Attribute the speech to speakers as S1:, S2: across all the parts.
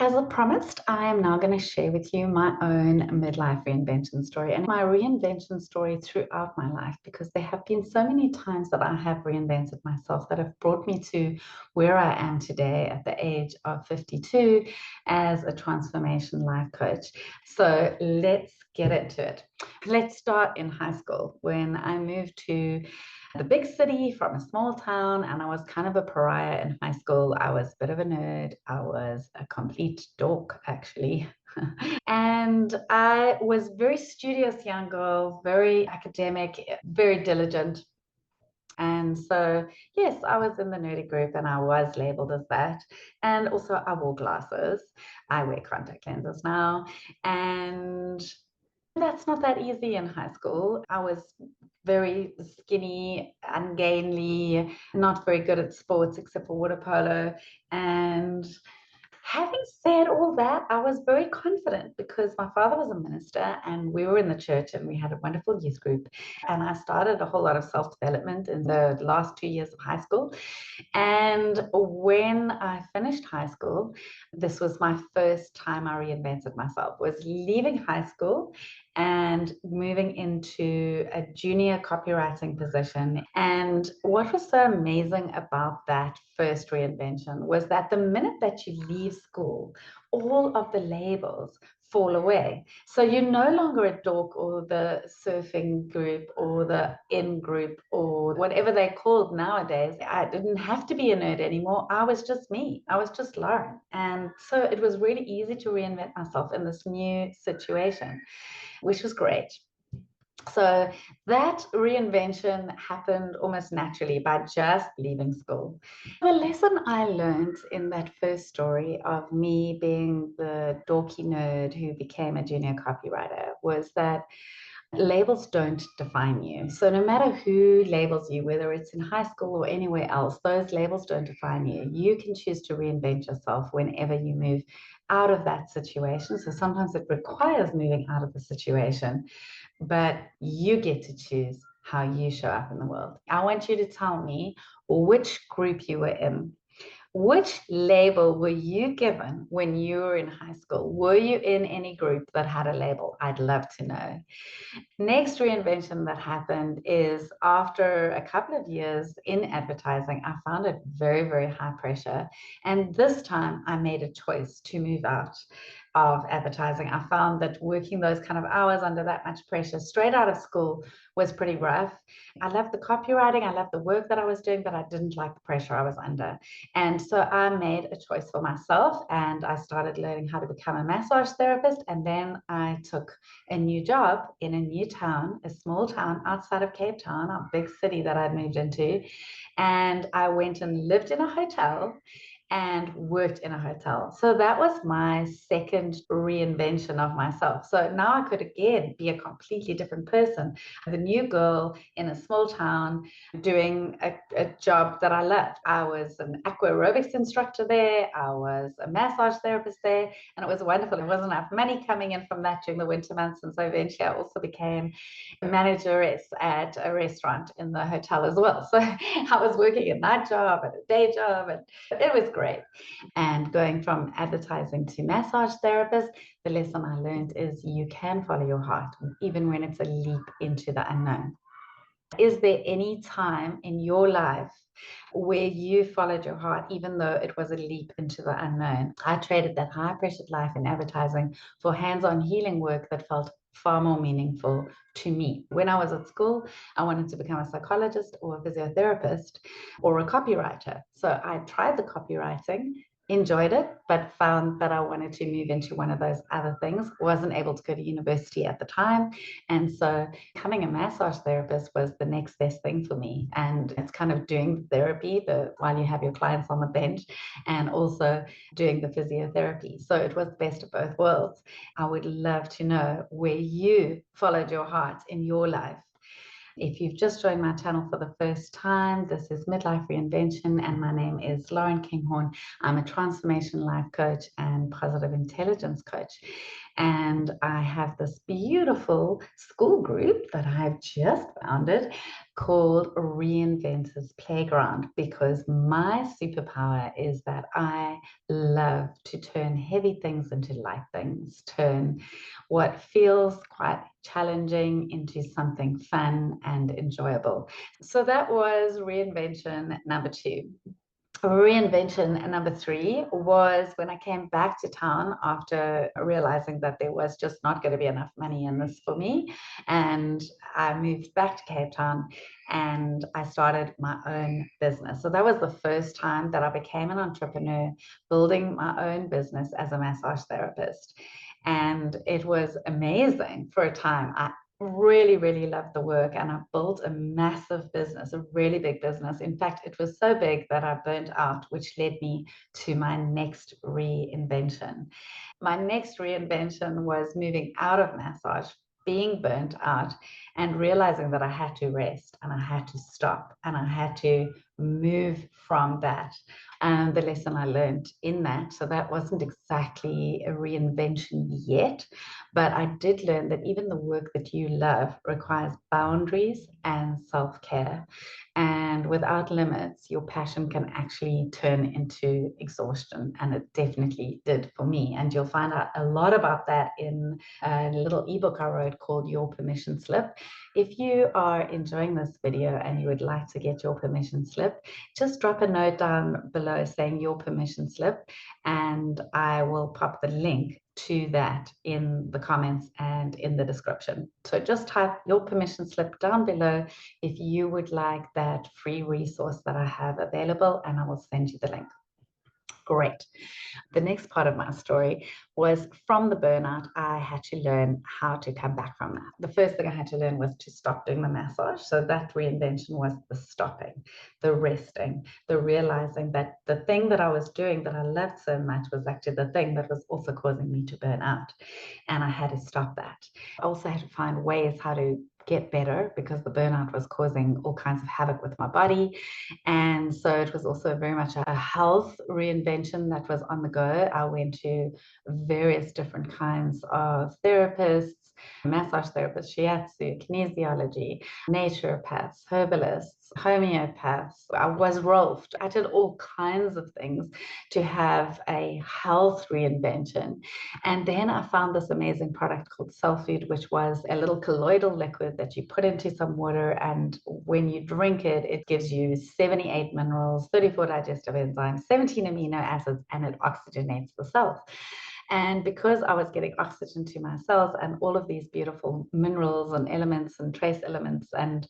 S1: As I promised, I am now going to share with you my own midlife reinvention story and my reinvention story throughout my life, because there have been so many times that I have reinvented myself that have brought me to where I am today at the age of 52 as a transformation life coach. So let's get into it. Let's start in high school when I moved to the big city from a small town, and I was kind of a pariah in high school. I was a bit of a nerd. I was a complete dork, actually. And I was very studious young girl, very academic, very diligent. And so, yes, I was in the nerdy group and I was labeled as that. And also, I wore glasses. I wear contact lenses now. And that's not that easy in high school. I was very skinny, ungainly, not very good at sports except for water polo. And having said all that, I was very confident because my father was a minister and we were in the church and we had a wonderful youth group. And I started a whole lot of self-development in the last 2 years of high school. And when I finished high school, this was my first time I reinvented myself, was leaving high school and moving into a junior copywriting position. And what was so amazing about that first reinvention was that the minute that you leave school, all of the labels fall away. So you're no longer a dork or the surfing group or the in group or whatever they're called nowadays. I didn't have to be a nerd anymore. I was just me. I was just Lauren. And so it was really easy to reinvent myself in this new situation, which was great. So that reinvention happened almost naturally by just leaving school. The lesson I learned in that first story of me being the dorky nerd who became a junior copywriter was that labels don't define you. So no matter who labels you, whether it's in high school or anywhere else, those labels don't define you. You can choose to reinvent yourself whenever you move out of that situation. So sometimes it requires moving out of the situation, but you get to choose how you show up in the world. I want you to tell me which group you were in. Which label were you given when you were in high school? Were you in any group that had a label? I'd love to know. Next reinvention that happened is after a couple of years in advertising, I found it very, very high pressure. And this time I made a choice to move out of advertising. I found that working those kind of hours under that much pressure straight out of school was pretty rough. I loved the copywriting, I loved the work that I was doing, but I didn't like the pressure I was under. And so I made a choice for myself and I started learning how to become a massage therapist. And then I took a new job in a new town, a small town outside of Cape Town, a big city that I'd moved into. And I went and lived in a hotel and worked in a hotel. So that was my second reinvention of myself. So now I could again be a completely different person, the new girl in a small town doing a job that I loved. I was an aqua aerobics instructor there. I was a massage therapist there, and it was wonderful. There wasn't enough money coming in from that during the winter months. And so eventually I also became a manageress at a restaurant in the hotel as well. So I was working a night job and a day job, and it was great. And going from advertising to massage therapist, the lesson I learned is you can follow your heart, even when it's a leap into the unknown. Is there any time in your life where you followed your heart, even though it was a leap into the unknown? I traded that high pressured life in advertising for hands-on healing work that felt far more meaningful to me. When I was at school, I wanted to become a psychologist or a physiotherapist or a copywriter. So I tried the copywriting, enjoyed it, but found that I wanted to move into one of those other things. Wasn't able to go to university at the time. And so becoming a massage therapist was the next best thing for me. And it's kind of doing therapy while you have your clients on the bench and also doing the physiotherapy. So it was the best of both worlds. I would love to know where you followed your heart in your life. If you've just joined my channel for the first time, this is Midlife Reinvention, and my name is Lauren Kinghorn. I'm a transformation life coach and positive intelligence coach. And I have this beautiful school group that I've just founded called Reinventors Playground, because my superpower is that I love to turn heavy things into light things, turn what feels quite challenging into something fun and enjoyable. So that was reinvention number 2. Reinvention number 3 was when I came back to town after realizing that there was just not going to be enough money in this for me. And I moved back to Cape Town and I started my own business. So that was the first time that I became an entrepreneur, building my own business as a massage therapist. And it was amazing for a time. I really, really loved the work, and I built a massive business, a really big business. In fact, it was so big that I burnt out, which led me to my next reinvention. My next reinvention was moving out of massage, being burnt out, and realizing that I had to rest and I had to stop and I had to move from that. And the lesson I learned in that, so that wasn't exactly a reinvention yet, but I did learn that even the work that you love requires boundaries and self-care. And without limits, your passion can actually turn into exhaustion. And it definitely did for me. And you'll find out a lot about that in a little ebook I wrote called Your Permission Slip. If you are enjoying this video and you would like to get your permission slip, just drop a note down below saying your permission slip, and I will pop the link to that in the comments and in the description. So just type your permission slip down below if you would like that free resource that I have available, and I will send you the link. Great. The next part of my story was from the burnout. I had to learn how to come back from that. The first thing I had to learn was to stop doing the massage. So that reinvention was the stopping, the resting, the realizing that the thing that I was doing that I loved so much was actually the thing that was also causing me to burn out. And I had to stop that. I also had to find ways how to get better, because the burnout was causing all kinds of havoc with my body. And so it was also very much a health reinvention that was on the go. I went to various different kinds of therapists, massage therapists, shiatsu, kinesiology, naturopaths, herbalists, homeopaths. I was Rolfed. I did all kinds of things to have a health reinvention. And then I found this amazing product called Soul Food, which was a little colloidal liquid that you put into some water. And when you drink it, it gives you 78 minerals, 34 digestive enzymes, 17 amino acids, and it oxygenates the cells. And because I was getting oxygen to my cells and all of these beautiful minerals and elements and trace elements and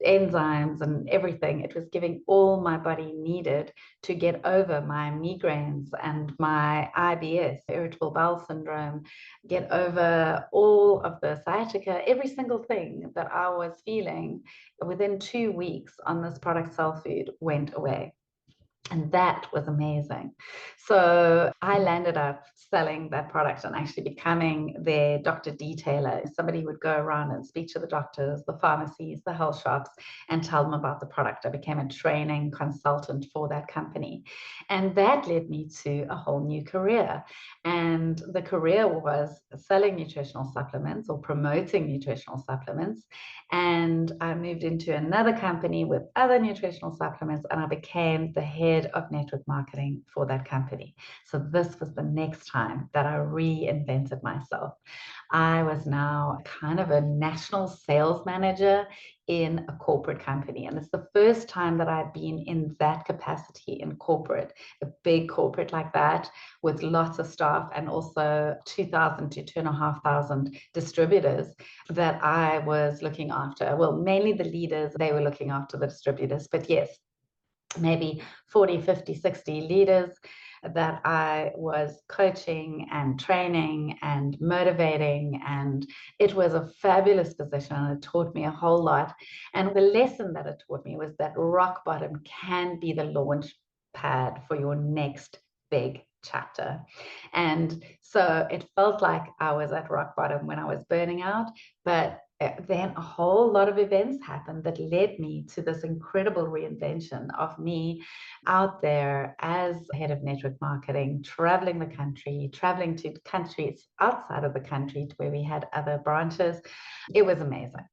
S1: enzymes and everything, it was giving all my body needed to get over my migraines and my IBS, irritable bowel syndrome, get over all of the sciatica, every single thing that I was feeling. Within 2 weeks on this product, Soul Food went away. And that was amazing. So I landed up selling that product and actually becoming their doctor detailer. Somebody would go around and speak to the doctors, the pharmacies, the health shops, and tell them about the product. I became a training consultant for that company. And that led me to a whole new career. And the career was selling nutritional supplements or promoting nutritional supplements. And I moved into another company with other nutritional supplements, and I became the head of network marketing for that company. So this was the next time that I reinvented myself. I was now kind of a national sales manager in a corporate company. And it's the first time that I've been in that capacity in corporate, a big corporate like that, with lots of staff and also 2,000 to 2,500 distributors that I was looking after. Well, mainly the leaders, they were looking after the distributors, but yes, maybe 40, 50, 60 leaders that I was coaching and training and motivating. And it was a fabulous position. It taught me a whole lot. And the lesson that it taught me was that rock bottom can be the launch pad for your next big chapter. And so it felt like I was at rock bottom when I was burning out, but then a whole lot of events happened that led me to this incredible reinvention of me out there as head of network marketing, traveling the country, traveling to countries outside of the country where we had other branches. It was amazing.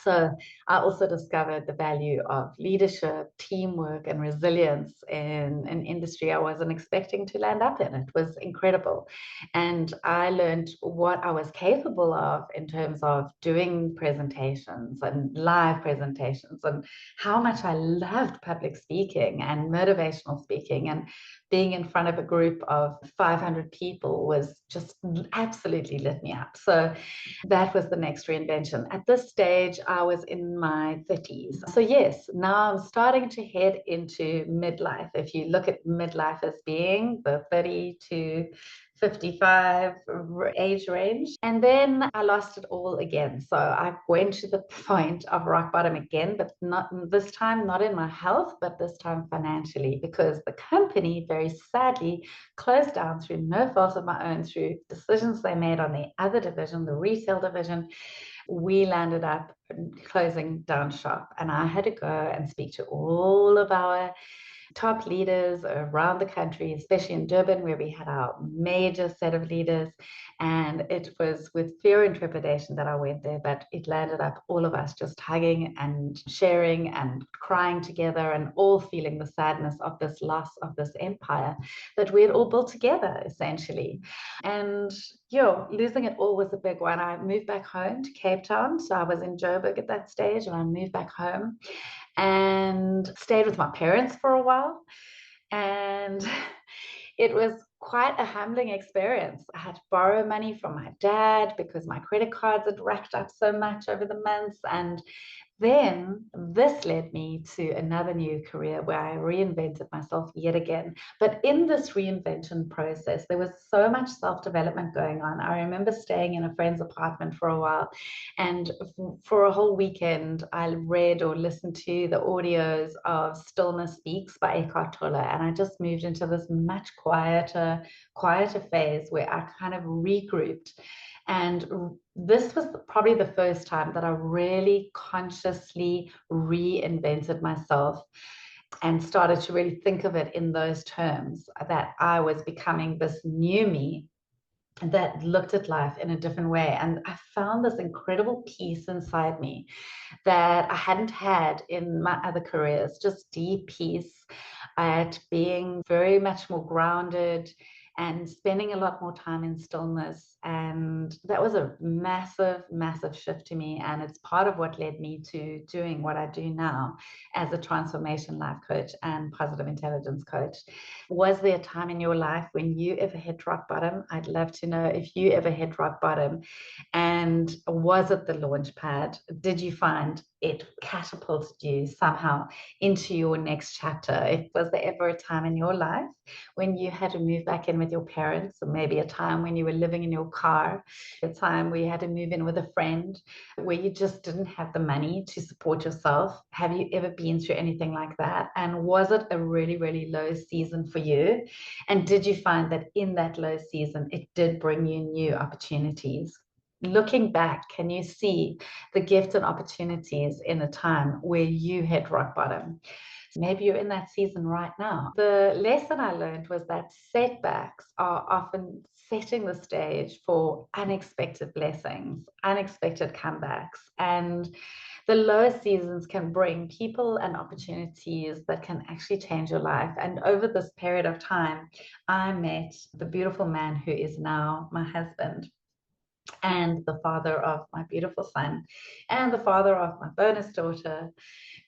S1: So I also discovered the value of leadership, teamwork, and resilience in an industry I wasn't expecting to land up in. It was incredible. And I learned what I was capable of in terms of doing presentations and live presentations, and how much I loved public speaking and motivational speaking, and being in front of a group of 500 people was just absolutely lit me up. So that was the next reinvention. At this stage, I was in my 30s. So, yes, now I'm starting to head into midlife. If you look at midlife as being the 30 to 55 age range. And then I lost it all again. So I went to the point of rock bottom again, but not this time, not in my health, but this time financially, because the company very sadly closed down through no fault of my own, through decisions they made on the other division, the retail division. We landed up closing down shop, and I had to go and speak to all of our top leaders around the country, especially in Durban, where we had our major set of leaders. And it was with fear and trepidation that I went there, but it landed up all of us just hugging and sharing and crying together, and all feeling the sadness of this loss of this empire that we had all built together, essentially. And losing it all was a big one. I moved back home to Cape Town. So I was in Joburg at that stage, and I moved back home and stayed with my parents for a while. And it was quite a humbling experience. I had to borrow money from my dad because my credit cards had racked up so much over the months. And then this led me to another new career where I reinvented myself yet again. But in this reinvention process, there was so much self-development going on. I remember staying in a friend's apartment for a while, and for a whole weekend, I read or listened to the audios of Stillness Speaks by Eckhart Tolle. And I just moved into this much quieter phase where I kind of regrouped. And this was probably the first time that I really consciously reinvented myself and started to really think of it in those terms, that I was becoming this new me that looked at life in a different way. And I found this incredible peace inside me that I hadn't had in my other careers, just deep peace at being very much more grounded and spending a lot more time in stillness. And that was a massive, massive shift to me. And it's part of what led me to doing what I do now as a transformation life coach and positive intelligence coach. Was there a time in your life when you ever hit rock bottom? I'd love to know if you ever hit rock bottom. And was it the launch pad? Did you find it catapulted you somehow into your next chapter? Was there ever a time in your life when you had to move back in with your parents, or maybe a time when you were living in your car, a time where you had to move in with a friend, where you just didn't have the money to support yourself? Have you ever been through anything like that? And was it a really, really low season for you? And did you find that in that low season, it did bring you new opportunities? Looking back, can you see the gifts and opportunities in a time where you hit rock bottom? Maybe you're in that season right now. The lesson I learned was that setbacks are often setting the stage for unexpected blessings, unexpected comebacks. And the low seasons can bring people and opportunities that can actually change your life. And over this period of time, I met the beautiful man who is now my husband, and the father of my beautiful son, and the father of my bonus daughter,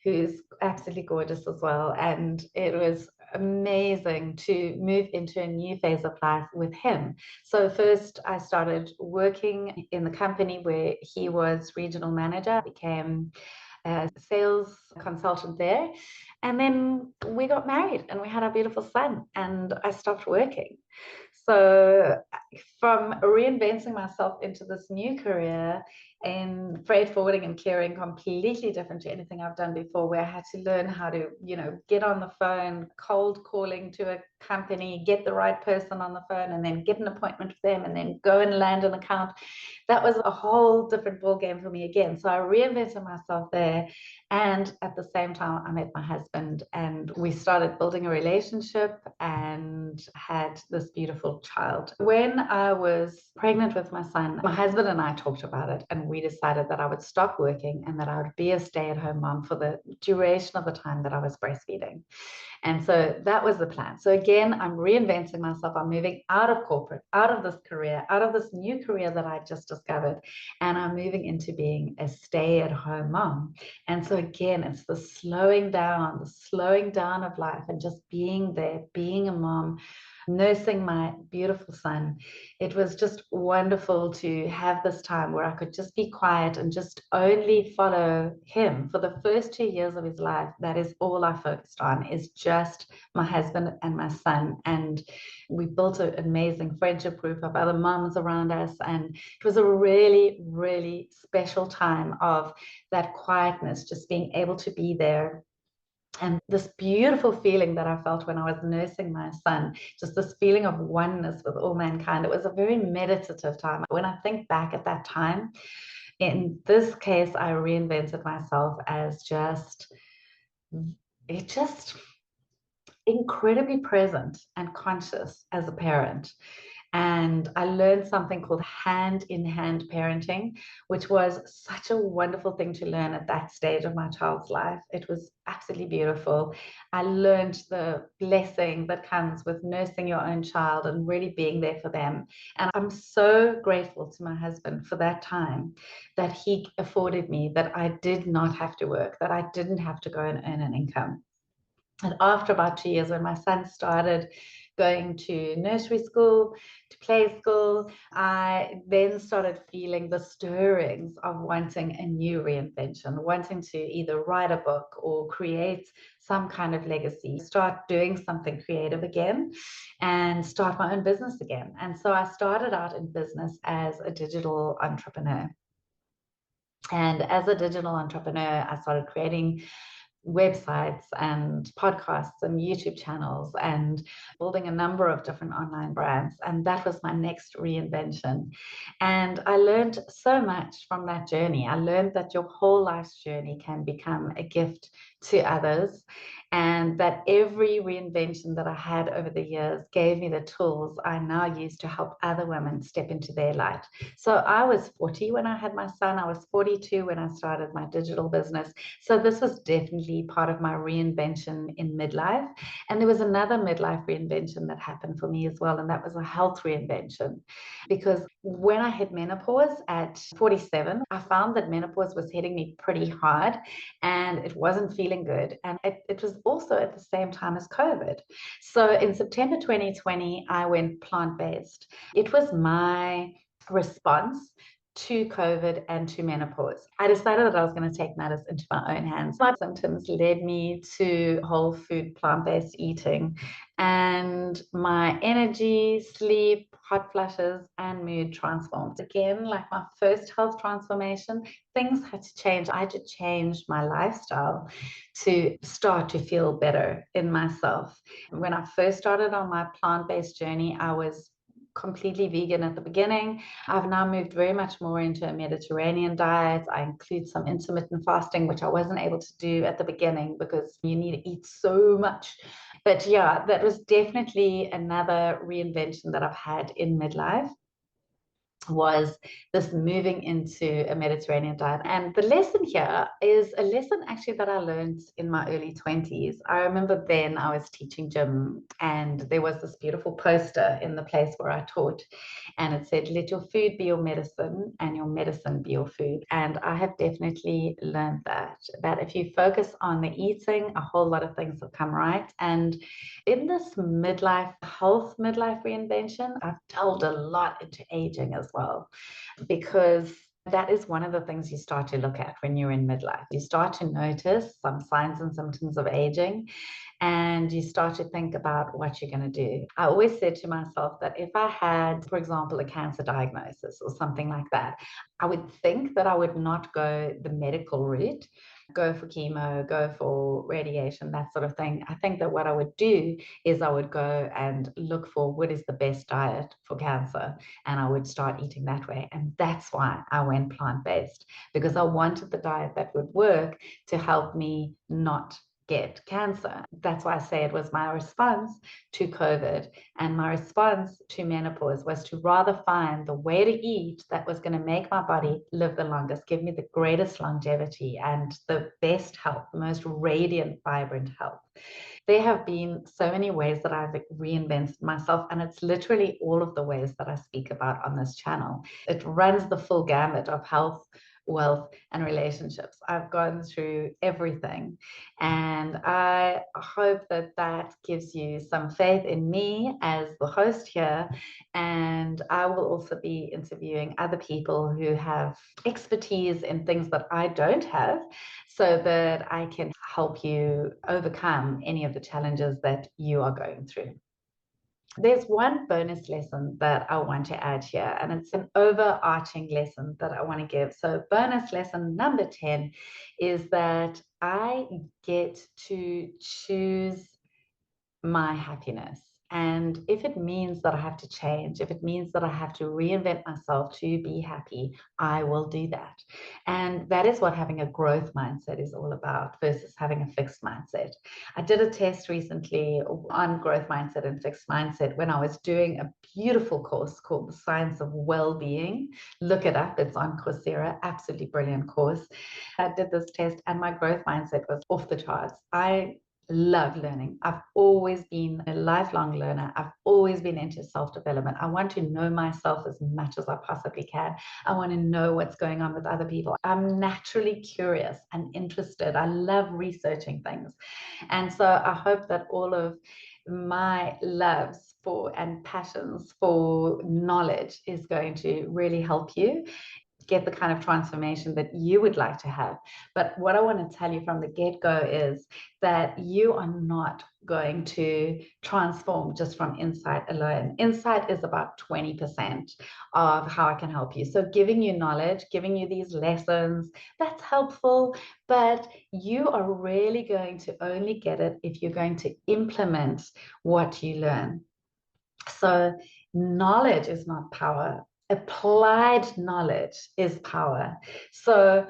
S1: who's absolutely gorgeous as well. And it was amazing to move into a new phase of life with him. So first I started working in the company where he was regional manager, became a sales consultant there. And then we got married and we had our beautiful son, and I stopped working. So from reinventing myself into this new career, in freight forwarding and clearing, completely different to anything I've done before, where I had to learn how to, get on the phone, cold calling to a company, get the right person on the phone, and then get an appointment with them, and then go and land an account. That was a whole different ball game for me again. So I reinvented myself there. And at the same time, I met my husband and we started building a relationship and had this beautiful child. When I was pregnant with my son, my husband and I talked about it and we decided that I would stop working and that I would be a stay-at-home mom for the duration of the time that I was breastfeeding. And so that was the plan. So again, I'm reinventing myself. I'm moving out of corporate, out of this career, out of this new career that I just discovered. And I'm moving into being a stay-at-home mom. And so again, it's the slowing down of life and just being there, being a mom, nursing my beautiful son. It was just wonderful to have this time where I could just be quiet and just only follow him. For the first 2 years of his life, that is all I focused on, is just my husband and my son. And we built an amazing friendship group of other moms around us. And it was a really, really special time of that quietness, just being able to be there. And this beautiful feeling that I felt when I was nursing my son, just this feeling of oneness with all mankind. It was a very meditative time. When I think back at that time, in this case, I reinvented myself as just incredibly present and conscious as a parent. And I learned something called hand-in-hand parenting, which was such a wonderful thing to learn at that stage of my child's life. It was absolutely beautiful. I learned the blessing that comes with nursing your own child and really being there for them. And I'm so grateful to my husband for that time that he afforded me, that I did not have to work, that I didn't have to go and earn an income. And after about 2 years, when my son started going to nursery school, to play school, I then started feeling the stirrings of wanting a new reinvention, wanting to either write a book or create some kind of legacy, start doing something creative again, and start my own business again. And so I started out in business as a digital entrepreneur. And as a digital entrepreneur, I started creating websites and podcasts and YouTube channels and building a number of different online brands. And that was my next reinvention. And I learned so much from that journey. I learned that your whole life's journey can become a gift to others, and that every reinvention that I had over the years gave me the tools I now use to help other women step into their light. So I was 40 when I had my son. I was 42 when I started my digital business. So this was definitely part of my reinvention in midlife. And there was another midlife reinvention that happened for me as well, and that was a health reinvention. Because when I hit menopause at 47, I found that menopause was hitting me pretty hard and it wasn't feeling good. And it was also at the same time as COVID. So in September 2020, I went plant-based. It was my response to COVID and to menopause. I decided that I was going to take matters into my own hands. My symptoms led me to whole food, plant-based eating, and my energy, sleep, hot flushes, and mood transformed. Again, like my first health transformation, things had to change. I had to change my lifestyle to start to feel better in myself. When I first started on my plant-based journey, I was completely vegan at the beginning. I've now moved very much more into a Mediterranean diet. I include some intermittent fasting, which I wasn't able to do at the beginning because you need to eat so much. But yeah, that was definitely another reinvention that I've had in midlife, was this moving into a Mediterranean diet. And the lesson here is a lesson actually that I learned in my early 20s. I remember then I was teaching gym and there was this beautiful poster in the place where I taught, and it said, "Let your food be your medicine and your medicine be your food." And I have definitely learned that if you focus on the eating, a whole lot of things will come right. And in this midlife reinvention, I've delved a lot into aging as well, because That is one of the things you start to look at when you're in midlife. You start to notice some signs and symptoms of aging, and you start to think about what you're going to do. I always said to myself that if I had, for example, a cancer diagnosis or something like that, I would think that I would not go the medical route, go for chemo, go for radiation, that sort of thing. I think that what I would do is I would go and look for what is the best diet for cancer, and I would start eating that way. And that's why I went plant-based, because I wanted the diet that would work to help me not get cancer. That's why I say it was my response to COVID, and my response to menopause was to rather find the way to eat that was going to make my body live the longest, give me the greatest longevity and the best health, the most radiant, vibrant health. There have been so many ways that I've reinvented myself, and it's literally all of the ways that I speak about on this channel. It runs the full gamut of health, wealth, and relationships. I've gone through everything, and I hope that that gives you some faith in me as the host here. And I will also be interviewing other people who have expertise in things that I don't have, so that I can help you overcome any of the challenges that you are going through. There's one bonus lesson that I want to add here, and it's an overarching lesson that I want to give. So, bonus lesson number 10 is that I get to choose my happiness. And if it means that I have to change, if it means that I have to reinvent myself to be happy, I will do that. And that is what having a growth mindset is all about versus having a fixed mindset. I did a test recently on growth mindset and fixed mindset when I was doing a beautiful course called The Science of Well-Being. Look it up, it's on Coursera, absolutely brilliant course. I did this test and my growth mindset was off the charts. I love learning. I've always been a lifelong learner. I've always been into self-development. I want to know myself as much as I possibly can. I want to know what's going on with other people. I'm naturally curious and interested. I love researching things. And so I hope that all of my loves for and passions for knowledge is going to really help you get the kind of transformation that you would like to have. But what I want to tell you from the get-go is that you are not going to transform just from insight alone. Insight is about 20% of how I can help you. So giving you knowledge, giving you these lessons, that's helpful, but you are really going to only get it if you're going to implement what you learn. So knowledge is not power. Applied knowledge is power. So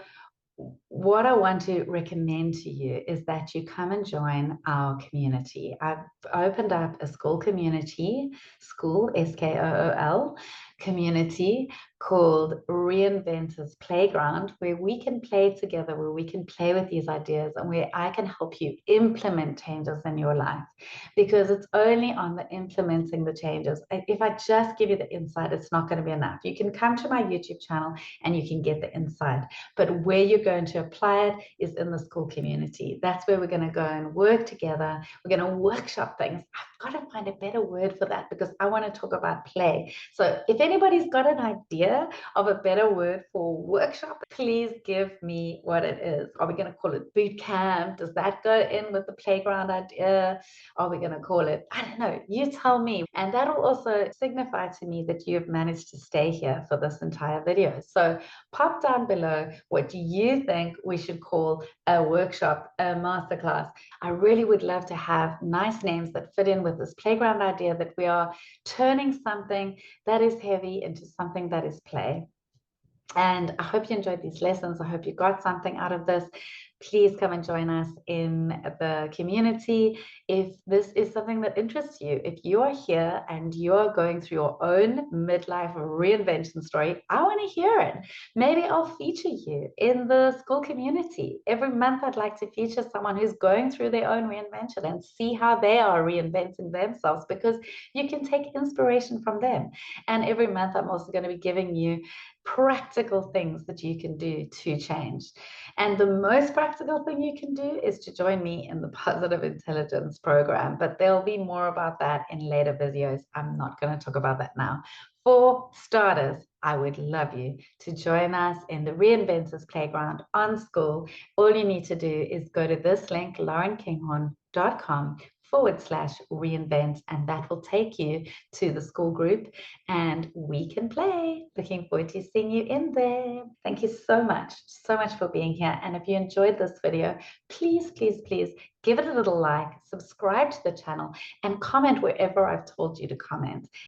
S1: what I want to recommend to you is that you come and join our community. I've opened up a school community, school, SKOOL, community called Reinventors Playground, where we can play together, where we can play with these ideas, and where I can help you implement changes in your life. Because it's only on the implementing the changes. If I just give you the insight, it's not going to be enough. You can come to my YouTube channel and you can get the insight. But where you're going to apply it is in the school community. That's where we're going to go and work together. We're going to workshop things. I've got to find a better word for that because I want to talk about play. So if anybody's got an idea of a better word for workshop, please give me what it is. Are we going to call it boot camp? Does that go in with the playground idea? Are we going to call it? I don't know. You tell me. And that'll also signify to me that you've managed to stay here for this entire video. So pop down below what you think we should call a workshop, a masterclass. I really would love to have nice names that fit in with this playground idea that we are turning something that is heavy into something that is play. And I hope you enjoyed these lessons. I hope you got something out of this. Please come and join us in the community if this is something that interests you. If you are here and you're going through your own midlife reinvention story, I want to hear it. Maybe I'll feature you in the school community. Every month, I'd like to feature someone who's going through their own reinvention and see how they are reinventing themselves, because you can take inspiration from them. And every month, I'm also going to be giving you practical things that you can do to change. And the most practical practical thing you can do is to join me in the Positive Intelligence program, but there'll be more about that in later videos. I'm not going to talk about that now. For starters, I would love you to join us in the Reinventors Playground on School. All you need to do is go to this link, laurenkinghorn.com/reinvent, and that will take you to the school group and we can play. Looking forward to seeing you in there. Thank you so much for being here. And if you enjoyed this video, please, please, please give it a little like, subscribe to the channel, and comment wherever I've told you to comment.